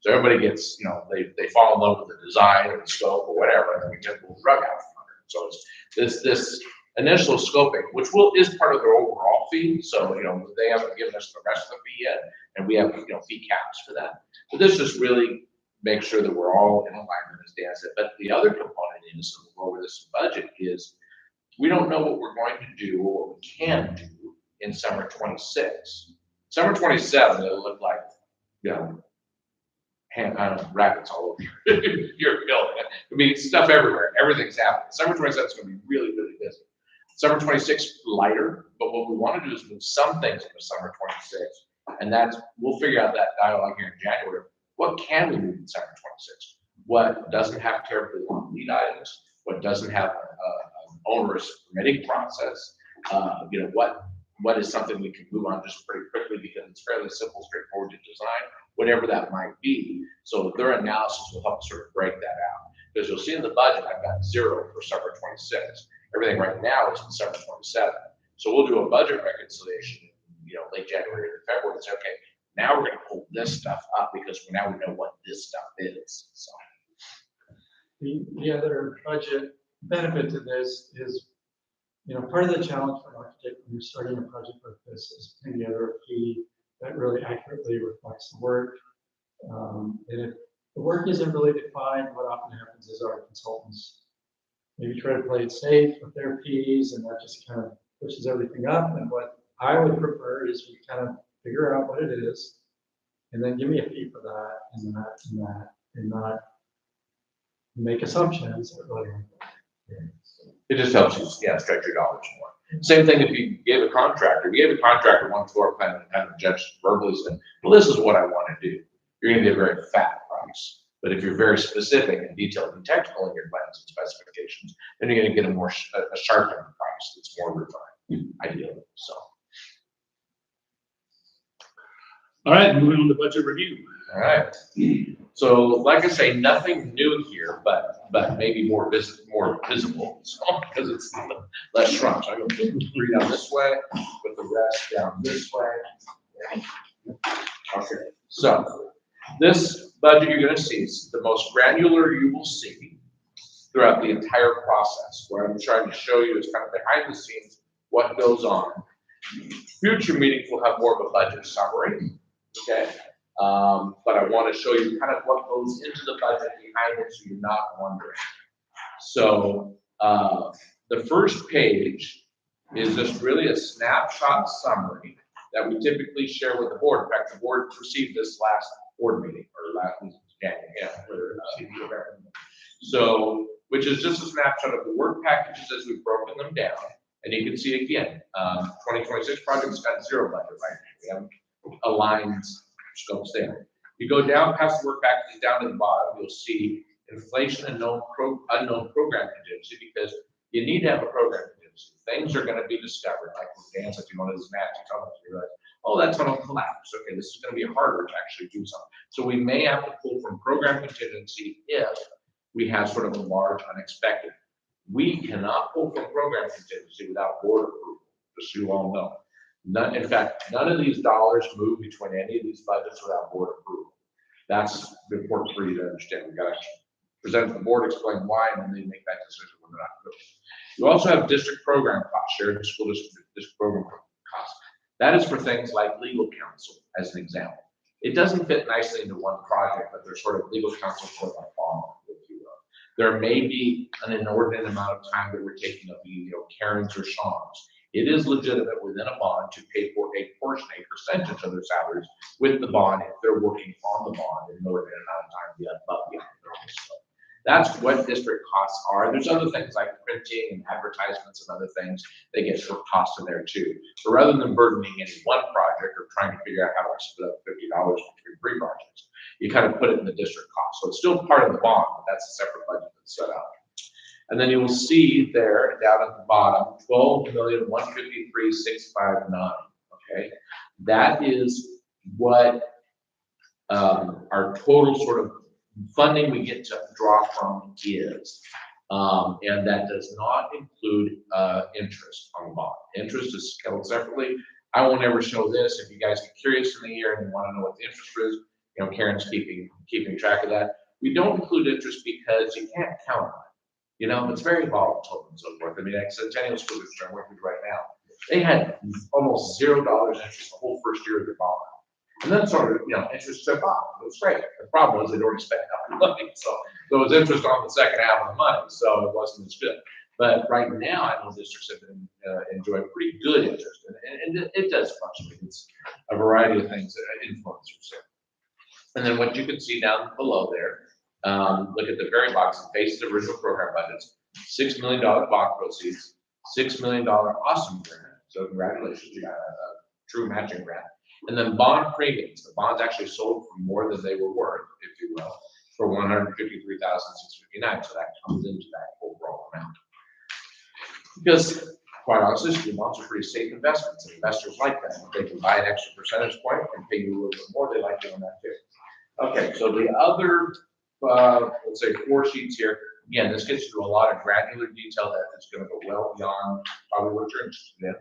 So everybody gets, you know, they fall in love with the design or the scope or whatever, and then we just pull the rug out from under it. So it's this initial scoping, which is part of their overall fee. So, you know, they haven't given us the rest of the fee yet, and we have, you know, fee caps for that. But this just really makes sure that we're all in alignment, as Dan said. But the other component is, and we'll go over this budget, is we don't know what we're going to do or what we can do in summer 26. Summer 27, it'll look like, you know, rabbits all over your building. I mean, stuff everywhere. Everything's happening. Summer 27 is going to be really, really busy. Summer 26 lighter, but what we want to do is move some things into summer 26, and we'll figure out that dialogue here in January. What can we move in summer 26? What doesn't have terribly long lead items? What doesn't have an onerous permitting process? You know, what is something we can move on just pretty quickly because it's fairly simple, straightforward to design, whatever that might be. So their analysis will help sort of break that out. Because you'll see in the budget, I've got 0 for summer 26. Everything right now is in summer 27. So we'll do a budget reconciliation, you know, late January or February and say, okay, now we're going to pull this stuff up because now we know what this stuff is. So The other budget benefit to this is, you know, part of the challenge for an architect when you're starting a project like this is putting together a fee that really accurately reflects the work. And if the work isn't really defined, what often happens is our consultants maybe try to play it safe with their fees, and that just kind of pushes everything up. And what I would prefer is we kind of figure out what it is, and then give me a fee for that, and that, and that, and not make assumptions that really aren't there. it just helps you, yeah, stretch your dollars more. Same thing if you gave a contractor one floor plan and kind of judged verbally said, well, this is what I want to do. You're going to get a very fat price. But if you're very specific and detailed and technical in your plans and specifications, then you're going to get a sharpened price that's more refined, ideally. So. All right, moving on to budget review. All right. So like I say, nothing new here, but maybe more visible, so, because it's less shrunk. So I'm going to put 3 down this way, put the rest down this way. Okay, so this budget you're going to see is the most granular you will see throughout the entire process. What I'm trying to show you is kind of behind the scenes what goes on. Future meetings will have more of a budget summary, okay? But I want to show you kind of what goes into the budget behind it so you're not wondering. So the first page is just really a snapshot summary that we typically share with the board. In fact, the board received this last board meeting or last January. So, which is just a snapshot of the work packages as we've broken them down. And you can see again, 2026 projects got 0 budget, right? We have aligned scopes there. You go down past the work packages down to the bottom, you'll see inflation and unknown program contingency, because you need to have a program contingency. Things are going to be discovered, like with Dan said, one of those maps, you realize, oh, that's going to collapse. Okay, this is going to be harder to actually do something. So we may have to pull from program contingency if we have sort of a large unexpected. We cannot pull from program contingency without board approval, just so you all know. In fact, none of these dollars move between any of these budgets without board approval. That's important for you to understand. We've got to present to the board, explain why, and then they make that decision whether or not to do it. You also have district program costs, shared school district program costs. That is for things like legal counsel, as an example. It doesn't fit nicely into one project, but there's sort of legal counsel for the farm, if you will. There may be an inordinate amount of time that we're taking up, Karen's or Sean's. It is legitimate within a bond to pay for a portion, a percentage of their salaries with the bond if they're working on the bond in order amount of time above the normal scope. That's what district costs are. There's other things like printing and advertisements and other things that get short costs in there too. So rather than burdening any one project or trying to figure out how to split up $50 between 3 projects, you kind of put it in the district cost. So it's still part of the bond, but that's a separate budget that's set up. And then you will see there down at the bottom, 12,153,659. Okay, that is what our total sort of funding we get to draw from is. And that does not include interest on the bond. Interest is held separately. I won't ever show this. If you guys get curious in the year and want to know what the interest is, Karen's keeping track of that. We don't include interest because you can't count on it. It's very volatile and so forth. I mean, like Centennial School District I'm working with right now, they had almost $0 interest the whole first year of their bond. And then sort of, interest took off. It was great. The problem was they'd already spent half the money. So there was interest on the second half of the money. So it wasn't as good. But right now, I know districts have been enjoying pretty good interest. And it does fluctuate. It's a variety of things that influence it. And then what you can see down below there, look at the very box, it faces original program budgets, $6 million bond proceeds, $6 million awesome grant. So congratulations, you got a true matching grant. And then bond premiums. The bonds actually sold for more than they were worth, if you will, for $153,659. So that comes into that overall amount. Because quite honestly, school bonds are pretty safe investments, and investors like that. If they can buy an extra percentage point and pay you a little bit more, they like doing that too. Okay, so the other, let's say 4 sheets here. Again, this gets into a lot of granular detail that is going to go well beyond probably what you're interested in.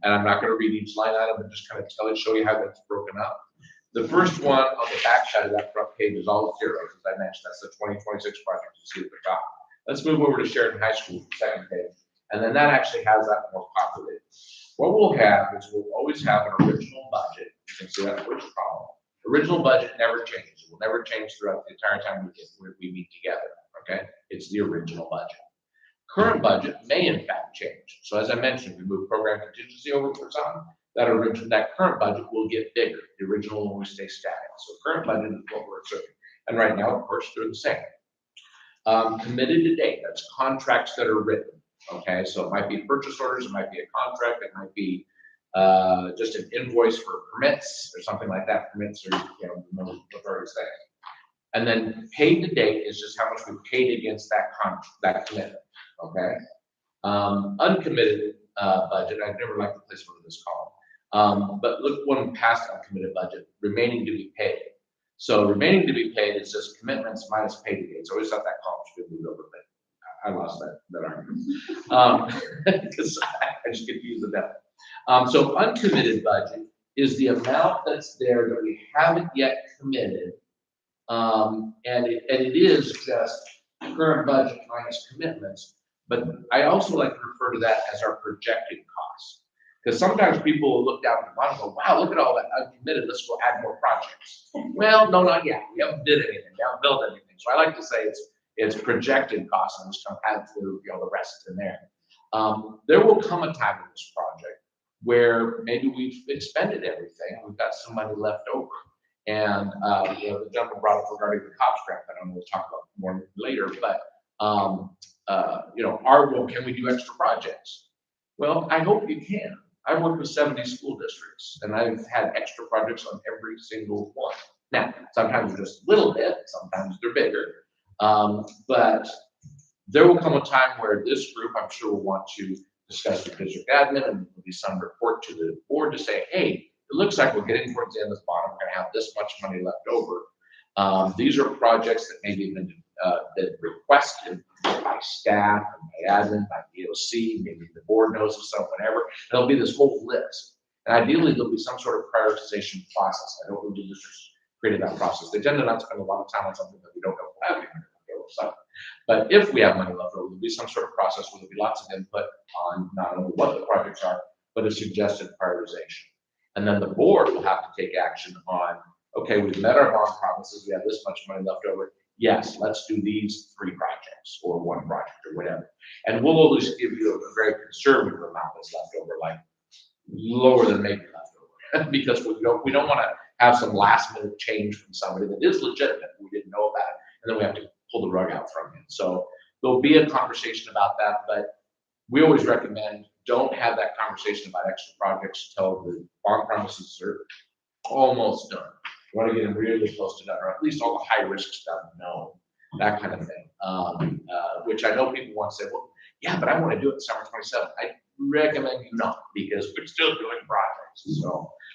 And I'm not going to read each line item, but just kind of show you how that's broken up. The first one on the back side of that front page is all zeros, as I mentioned. That's the 2026 project you see at the top. Let's move over to Sheridan High School, second page. And then that actually has that more populated. What we'll have is we'll always have an original budget. You can see that in the first column. Original budget never changes. It will never change throughout the entire time we meet together, okay? It's the original budget. Current budget may in fact change. So as I mentioned, we move program contingency over for some. That current budget will get bigger. The original will always stay static. So current budget is what we're assuming. And right now, of course, they're the same. Committed to date, that's contracts that are written, okay? So it might be purchase orders, it might be a contract, it might be just an invoice for permits or something like that. Permits are, the various things. And then paid to date is just how much we paid against that commitment, okay? Uncommitted budget, I'd never like to place one in this column. But look, one past uncommitted budget, remaining to be paid. So remaining to be paid is just commitments minus pay to dates. Always thought that column should be moved over, but I lost that argument. Because I just confused with that. So uncommitted budget is the amount that's there that we haven't yet committed. And it is just current budget minus commitments. But I also like to refer to that as our projected costs. Because sometimes people will look down at the bottom and go, wow, look at all that uncommitted, let's go add more projects. Well, no, not yet. We haven't did anything, we haven't built anything. So I like to say it's projected costs, and just kind of add through, the rest in there. There will come a time in this project where maybe we've expended everything, we've got some money left over. And the gentleman brought up regarding the cops grant, I don't know, we'll talk about more later, but can we do extra projects? Well, I hope you can. I work with 70 school districts, and I've had extra projects on every single one. Now, sometimes they're just a little bit, sometimes they're bigger. But there will come a time where this group, I'm sure, will want to discuss with district admin, and there'll be some report to the board to say, hey, it looks like we're getting towards the end of this bond, we're gonna have this much money left over. These are projects that maybe have been requested by staff, by admin, by DOC, maybe the board knows of some, whatever. There'll be this whole list. And ideally, there'll be some sort of prioritization process. I don't know the districts created that process. They tend to not spend a lot of time on something that we don't know if we'll have any money left over. But if we have money left over, there'll be some sort of process where there'll be lots of input on not only what the projects are, but a suggested prioritization. And then the board will have to take action on, okay, we've met our bond promises, we have this much money left over. Yes, let's do these 3 projects or 1 project or whatever. And we'll always give you a very conservative amount that's left over, like lower than maybe left over, because we don't want to have some last minute change from somebody that is legitimate, we didn't know about it, and then we have to pull the rug out from you. So there'll be a conversation about that, but we always recommend don't have that conversation about extra projects till the bond promises are almost done. You want to get them really close to done, or at least all the high risk stuff known, that kind of thing. Which I know people want to say, well, yeah, but I want to do it summer 27. I recommend you not, because we're still doing projects.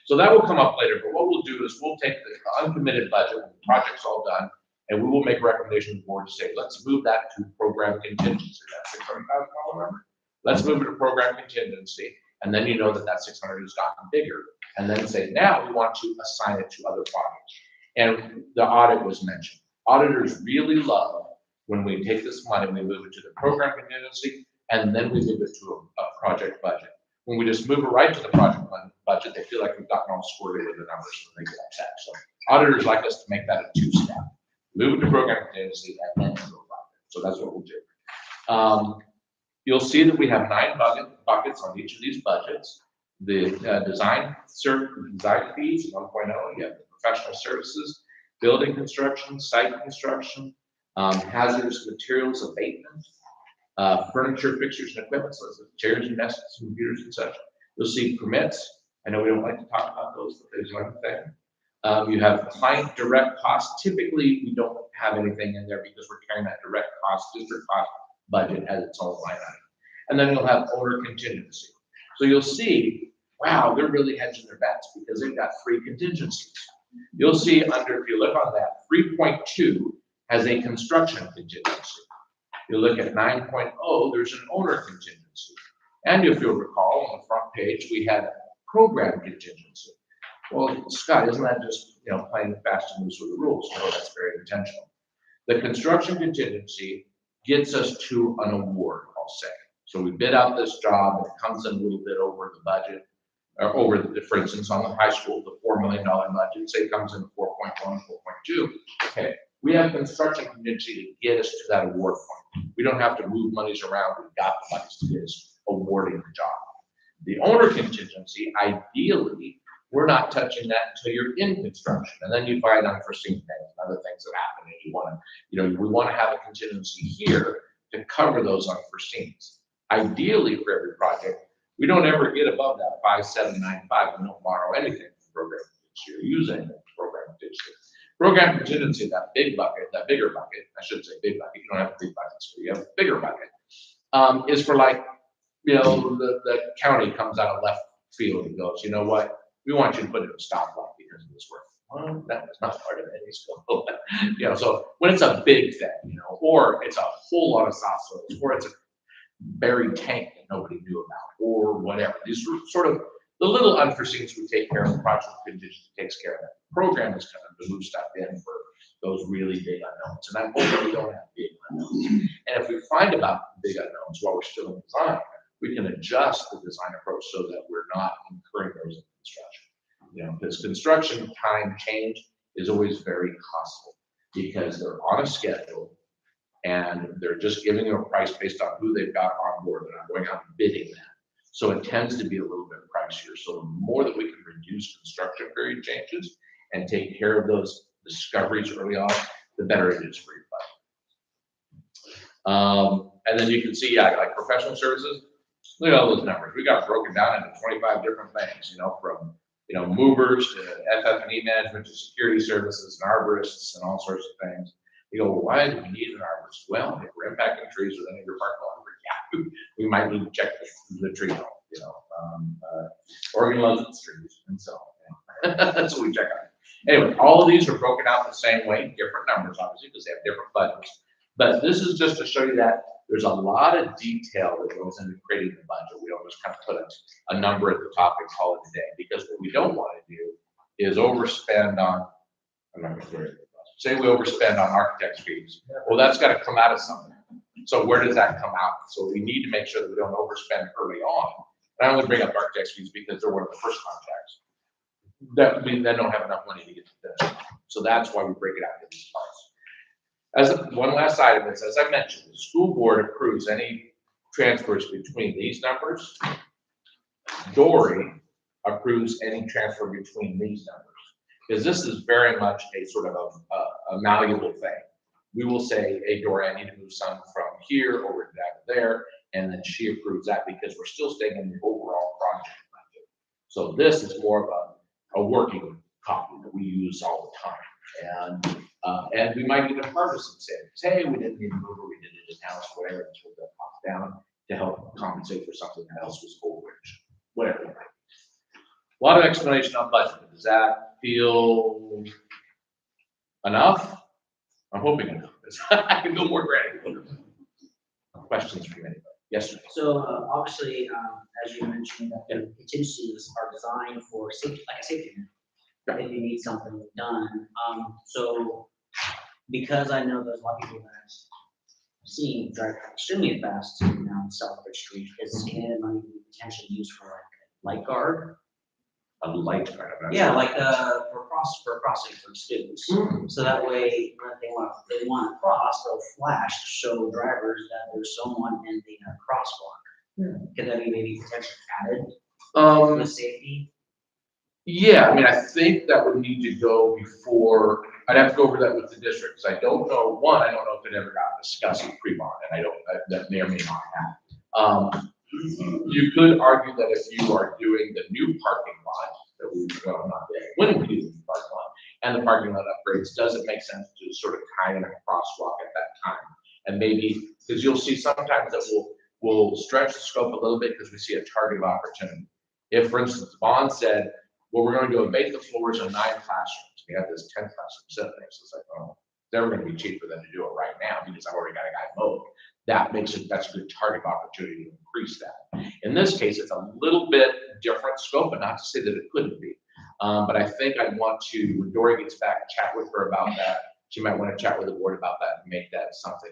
So that will come up later. But what we'll do is we'll take the uncommitted budget when the project's all done, and we will make a recommendation to the board to say, let's move that to program contingency. That's $600,000 number. Let's move it to program contingency, and then you know that 600 has gotten bigger. And then say, now we want to assign it to other projects. And the audit was mentioned. Auditors really love when we take this money, we move it to the program contingency, and then we move it to a project budget. When we just move it right to the project budget, they feel like we've gotten all squirrely with the numbers, and they get upset. So auditors like us to make that a 2-step. Move it to program contingency and then to a project. So that's what we'll do. You'll see that we have 9 buckets on each of these budgets. The design fees, 1.0, you have the professional services, building construction, site construction, hazardous materials abatement, furniture, fixtures, and equipment, so it's chairs and desks, computers, and such. You'll see permits. I know we don't like to talk about those, but there's one thing. You have client direct costs. Typically, we don't have anything in there because we're carrying that direct cost, district cost budget as its own line item. And then you'll have owner contingency. So you'll see, wow, they're really hedging their bets because they've got 3 contingencies. You'll see under, if you look on that, 3.2 has a construction contingency. You look at 9.0, there's an owner contingency. And if you'll recall, on the front page, we had program contingency. Well, Scott, isn't that just, playing fast and loose with the rules? No, that's very intentional. The construction contingency gets us to an award, I'll say. So we bid out this job, and it comes in a little bit over the budget, or over the, for instance, on the high school, the $4 million budget, say it comes in 4.1, 4.2. Okay, we have construction contingency to get us to that award point. We don't have to move monies around. We've got the monies to get us awarding the job. The owner contingency, ideally, we're not touching that until you're in construction, and then you find unforeseen things, other things that happen, and you want to, we want to have a contingency here to cover those unforeseens. Ideally, for every project, we don't ever get above that 5795. We don't borrow anything from program contingency or use anything from program contingency. Program contingency, that big bucket, that bigger bucket, I should say big bucket. You don't have a big bucket, so you have a bigger bucket. Is for like, the county comes out of left field and goes, you know what? We want you to put in a stoplight because of this work. Well, that was not part of any school. You know, so when it's a big thing, you know, or it's a whole lot of soft soils, or it's a buried tank that nobody knew about, or whatever. These are sort of the little unforeseens we take care of, the project contingency takes care of that. The program is kind of to move stuff in for those really big unknowns, and I'm hoping we don't have big unknowns. And if we find about big unknowns while we're still in design, we can adjust the design approach so that we're not incurring those in construction. You know, because construction time change is always very costly because they're on a schedule and they're just giving you a price based on who they've got on board. They're not going out and bidding that. So it tends to be a little bit pricier. So the more that we can reduce construction period changes and take care of those discoveries early on, the better it is for your budget. And then you can see, yeah, like professional services, look at all those numbers. We got broken down into 25 different things, you know, from, you know, movers to FF&E management to security services and arborists and all sorts of things. You go, well, why do we need an arborist? Well, if we're impacting trees within your parking lot, yeah, we might need to check the tree health, you know. Oregon loves its trees, and so that's what we check on. Anyway, all of these are broken out the same way, different numbers, obviously, because they have different budgets. But this is just to show you that there's a lot of detail that goes into creating the budget. We don't just kind of put a number at the top and call it a day, because what we don't want to do is overspend on, I'm not going to worry. Say we overspend on architect's fees. Well, that's got to come out of something. So where does that come out? So we need to make sure that we don't overspend early on. And I only bring up architect's fees because they're one of the first contracts. That means they don't have enough money to get to finish. So that's why we break it out into these parts. As one last item is, as I mentioned, the school board approves any transfers between these numbers. Dory approves any transfer between these numbers. Because this is very much a sort of a malleable thing. We will say, hey, Dory, I need to move some from here over to there, and then she approves that because we're still staying in the overall project budget. So this is more of a working copy that we use all the time. And we might even harvest some savings. Hey, we didn't need to move it, we did it in-house, whatever, and put that cost down to help compensate for something that else was overage, whatever it might be. A lot of explanation on budget. Does that feel enough? I'm hoping enough. I can go more granular. Questions from anybody? Yes, sir. So obviously, as you mentioned, that the contingencies are designed for safety, like a safety net, if you need something done. So because I know there's a lot of people that I've seen drive extremely fast down Southbridge Street, is can money be potentially used for like light guard? A light guard. Yeah, like for crossing for students. So that way, when they want to cross, they'll flash to show drivers that there's someone in the crosswalk. Could that be maybe potentially added with safety? Yeah, I mean, I think that would need to go before, I'd have to go over that with the district, because I don't know, one, I don't know if it ever got discussed in pre-bond, and that may or may not have. You could argue that if you are doing the new parking lot, that we, well, not yet, when we do the new parking lot, and the parking lot upgrades, does it make sense to sort of tie in a crosswalk at that time? And maybe, because you'll see sometimes that we'll stretch the scope a little bit because we see a target of opportunity. If, for instance, Bond said, well, we're going to abate the floors in 9 classrooms. We have this 10 classroom set there. So it's like, oh, they're going to be cheaper than to do it right now because I've already got a guy mowed. That's a good target opportunity to increase that. In this case, it's a little bit different scope, but not to say that it couldn't be. But I think I want to, when Dory gets back, chat with her about that. She might want to chat with the board about that and make that something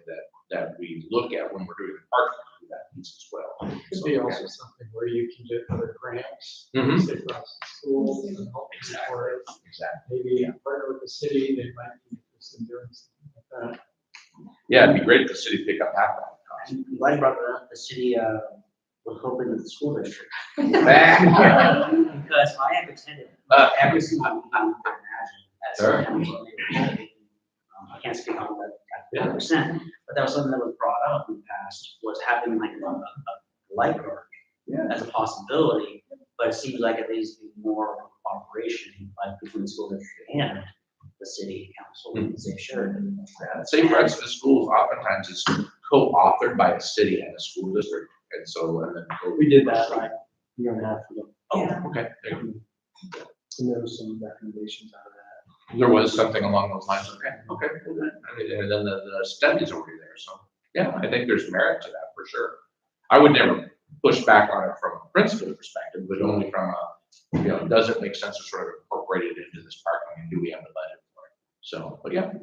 that we look at when we're doing the parking, do that piece as well. Could be also something where you can get other grants, Mhm. say across the schools and help for it. Exactly. Maybe partner with the city, they might be interested in doing something like that. Yeah, it'd be great if the city pick up half that cost. I'm glad you brought that up. The city was hoping that the school district. Yeah. Because I have attended every single meeting you can imagine as Sure. a council member. I can't speak on that 100%, but that was something that was brought up in the past, was having like a light guard as a possibility, but it seems like it needs to be more cooperation like between the school district and the city council. Say, sure. Safe routes to schools oftentimes is co-authored by a city and a school district. And so, and then. We did that like a year and a half ago. Oh, Yeah. okay. And there was some recommendations out of that. There was something along those lines. Okay, okay. Well, then, I mean, and then the study's already there, so, yeah, I think there's merit to that for sure. I would never push back on it from a principal perspective, but only from a, does it make sense to sort of incorporate it into this parking, and do we have the budget for it? So, but yeah.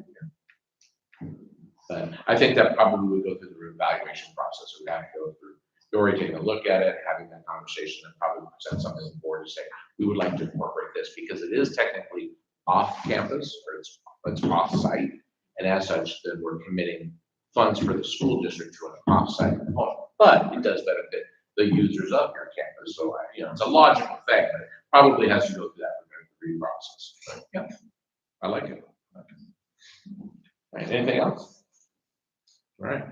But I think that probably would go through the evaluation process. We have to go through Dory taking a look at it, having that conversation, and probably present something to the board to say, we would like to incorporate this because it is technically off campus or it's off site. And as such, then we're committing funds for the school district to an off site component, but it does benefit the users of your campus. So, it's a logical thing, but it probably has to go through that review process. But yeah, I like it. All right, anything else? All right.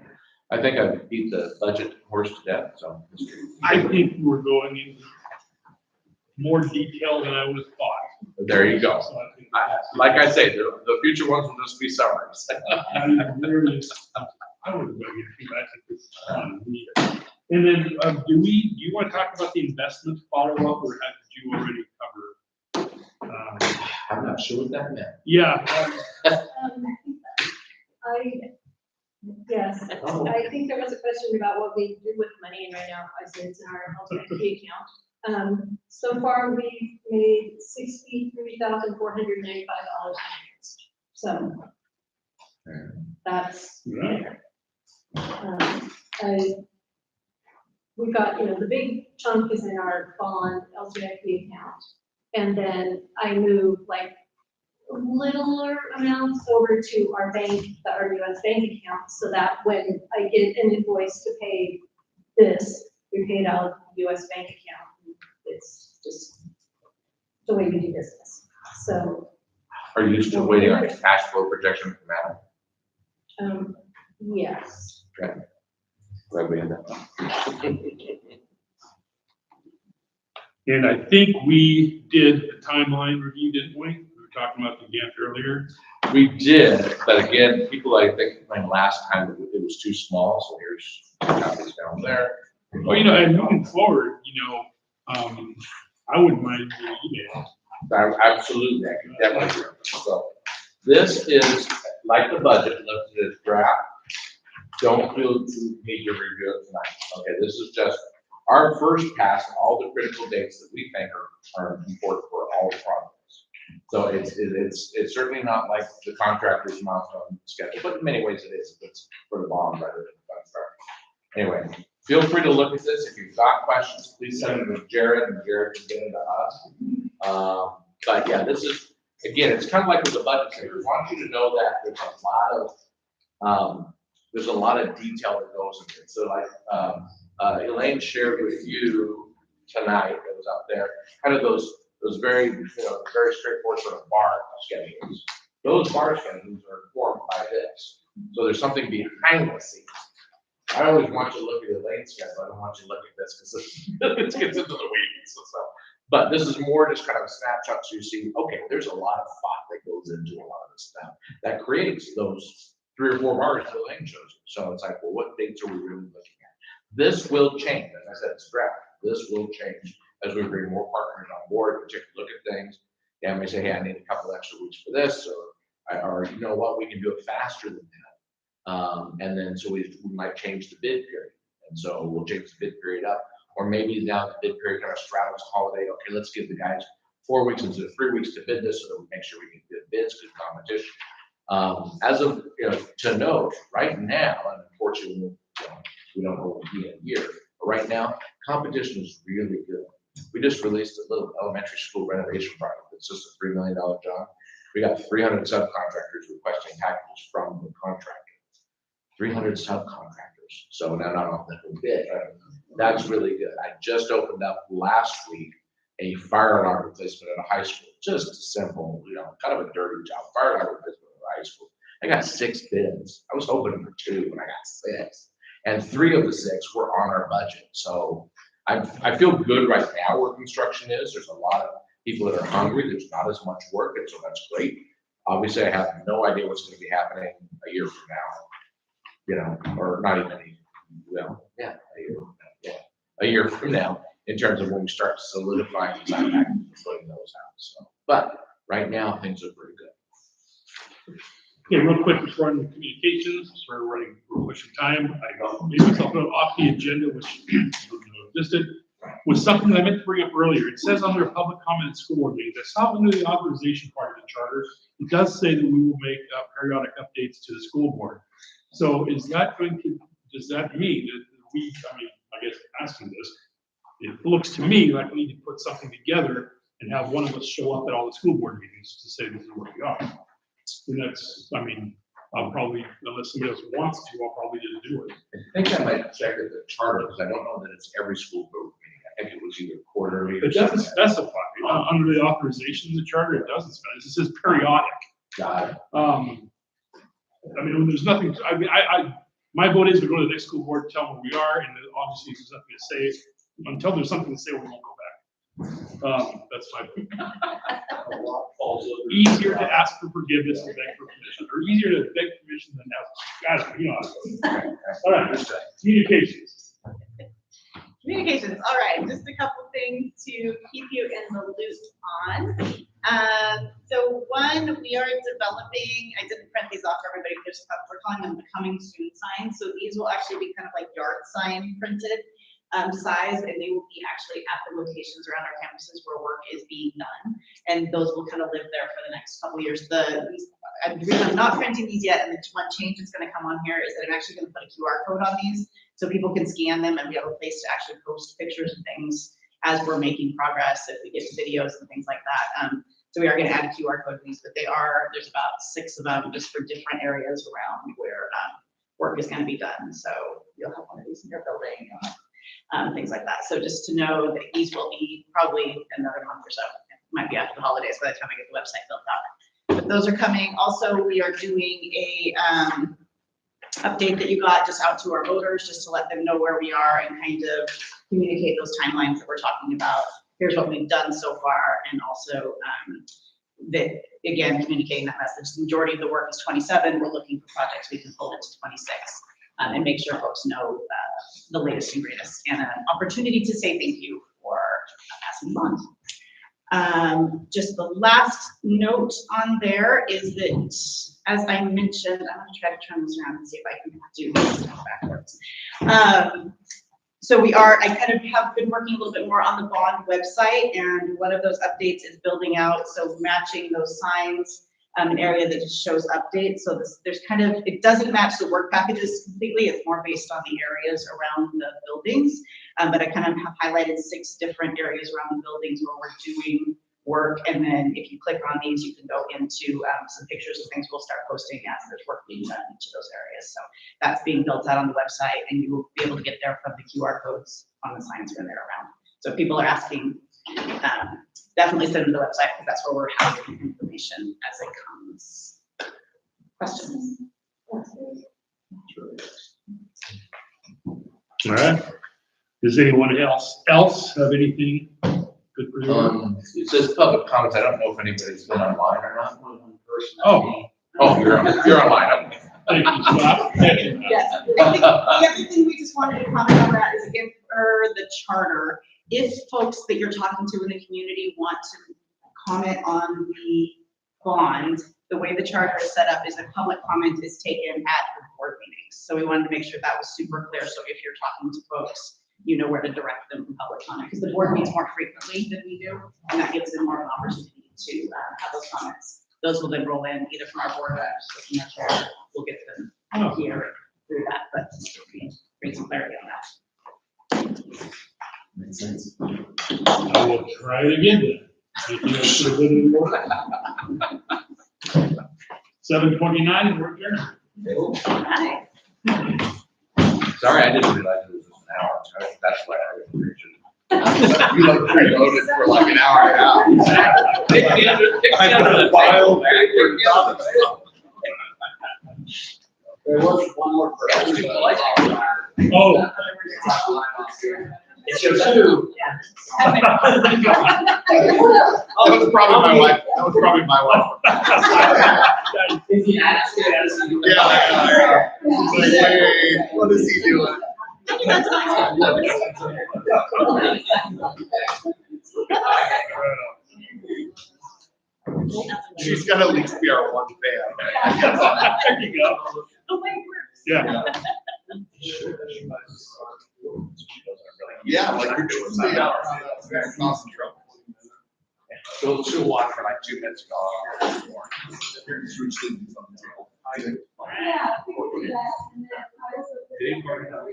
I think I've beat the budget horse to death, so. I think we're going into more detail than I would have thought. There you go. So I think Like I say, the future ones will just be summaries. I mean, I wouldn't go get too much at this time. And then, do you want to talk about the investment follow-up, or did you already cover? I'm not sure what that meant. Yeah, Yes, Oh. I think there was a question about what we do with money, and right now I said it's in our LTIP account. So far, we've made $63,495. So that's there. We've got, the big chunk is in our bond LTIP account. And then I move like littler amounts over to our bank, the RUS bank account, so that when I get an invoice to pay this, we pay it out of the US bank account. It's just the way we do business. So, Are you still waiting on cash flow projection from that? yes. Okay. Glad we had that. and I think we did a timeline review, didn't we? We were talking about the Gantt earlier. We did, but again, people, I think, last time it was too small, so here's copies down there. Well, and moving forward, I wouldn't mind your email. Absolutely, I can definitely do it. So this is like the budget, listed as draft. Don't feel you need to review it tonight. Okay, this is just our first pass on all the critical dates that we think are important for all projects. So it's certainly not like the contractor's milestone schedule, but in many ways it is. It's for the bond rather than the contract. Anyway, feel free to look at this. If you've got questions, please send them to Jared, and Jared can get them to us. But yeah, this is, again, it's kind of like with the budget. I want you to know that there's a lot of detail that goes into it. So like Elaine shared with you tonight, that was out there, kind of those very, very straightforward sort of bar schedules. Those bar schedules are informed by this. So there's something behind the scenes. I always want you to look at Elaine's schedule. I don't want you to look at this because it gets into the weeds and stuff. But this is more just kind of a snapshot so you see, okay, there's a lot of thought that goes into a lot of this stuff that creates those 3 or 4 bars that Elaine shows you. So it's like, well, what dates are we really looking at? This will change. As I said, it's draft. This will change as we bring more partners on board. We take a look at things. Yeah, we say, hey, I need a couple extra weeks for this, or you know what, we can do it faster than that. And then so we might change the bid period. And so we'll change the bid period up. Or maybe now the bid period kind of straddles holiday. Okay, let's give the guys 4 weeks instead of 3 weeks to bid this so that we make sure we can get bids, good competition. As of, to note, right now, and unfortunately, we don't know what will be in a year, but right now, competition is really good. We just released a little elementary school renovation project. It's just a $3 million job. We got 300 subcontractors requesting packages from the contractor. 300 subcontractors. So now not all that will bid. That's really good. I just opened up last week a fire alarm replacement at a high school. Just a simple, kind of a dirty job. Fire alarm replacement at a high school. I got 6 bids. I was hoping for 2 and I got 6. And 3 of the 6 were on our budget. So I feel good right now where construction is. There's a lot of people that are hungry. There's not as much work, and so that's great. Obviously, I have no idea what's going to be happening a year from now, or not even a year from now. in terms of when we start solidifying design packages, putting those out, so. But right now, things are pretty good. Okay, real quick before on the communications, we're pushing time. I made myself off the agenda, which existed, was something that I meant to bring up earlier. It says under public comment at school board meetings, I saw under the authorization part of the charter, it does say that we will make periodic updates to the school board. So is that does that mean that we, I guess asking this, it looks to me like we need to put something together and have one of us show up at all the school board meetings to say this is where we are. And that's, I'll probably, unless somebody else wants to, I'll probably just do it. I think I might check at the charter, because I don't know that it's every school board meeting. I think it was either quarterly or It doesn't something. specify, under the authorization of the charter, it doesn't specify, it says periodic. Got it. When there's nothing, my vote is to go to the next school board, tell them where we are, and then obviously there's nothing to say. Until there's something to say, we won't go back. That's my vote. Easier to ask for forgiveness than beg for permission, or easier to beg permission than ask. Guys, you know. All right, communications. Communications, all right, just a couple things to keep you in the loop on. So one, we are developing, I didn't print these off for everybody, we're calling them the coming soon signs. So these will actually be kind of like yard sign printed size, and they will be actually at the locations around our campuses where work is being done. And those will kind of live there for the next couple of years. The reason I'm not printing these yet, and the one change that's going to come on here is that I'm actually going to put a QR code on these so people can scan them and we have a place to actually post pictures and things as we're making progress, if we get videos and things like that. So we are going to add a QR code to these, but there's about 6 of them just for different areas around where work is going to be done. So you'll have one of these in your building. Things like that. So just to know that these will be probably another month or so. It might be after the holidays by the time I get the website built out. But those are coming. Also, we are doing a update that you got just out to our voters, just to let them know where we are and kind of communicate those timelines that we're talking about. Here's what we've done so far, and also that, again, communicating that message. The majority of the work is 27. We're looking for projects we can pull into 26. And make sure folks know the latest and greatest, and an opportunity to say thank you for passing on. Just the last note on there is that, as I mentioned, I'm going to try to turn this around and see if I can do this backwards. So I kind of have been working a little bit more on the bond website, and one of those updates is building out, so matching those signs. An area that just shows updates. So there's kind of, it doesn't match the work packages completely. It's more based on the areas around the buildings. But I kind of have highlighted 6 different areas around the buildings where we're doing work. And then if you click on these, you can go into some pictures and things we'll start posting as there's work being done in each of those areas. So that's being built out on the website, and you will be able to get there from the QR codes on the signs when they're around. So if people are asking, definitely send them to the website, because that's where we're housing information as it comes. Questions? All right. Does anyone else have anything good for you? It says public comments. I don't know if anybody's been online or not. Oh, you're online. Okay. thank you, Scott. Thank you. Yes, I think the other thing we just wanted to comment on that is, again, for the charter, if folks that you're talking to in the community want to comment on the bond, the way the charter is set up is that public comment is taken at the board meetings. So we wanted to make sure that was super clear. So if you're talking to folks, you know where to direct them from public comment, because the board meets more frequently than we do, and that gives them more of an opportunity to have those comments. Those will then roll in either from our board reps or from our chair. We'll get them here through that, but bring some clarity on that. Makes sense. I will try it again then. Anything else for the good of the board? 7:29, and we're adjourned. Hi. Sorry, I didn't realize it was just an hour. That's why I didn't reach it. You look preloaded for like an hour and a half. There was one more person. Oh. It's your two. That was probably my wife. That was probably my wife. Yeah. Like, hey, what is he doing? That's nice. She's gonna at least be our one fan. There you go. Oh, my word. Yeah. Yeah, like you're doing. Yeah. Awesome trouble. She'll watch for like 2 minutes ago. Yeah, we can do that, and then I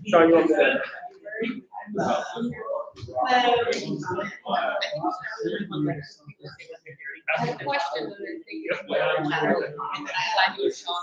So you want to- I have a question, and I think it's.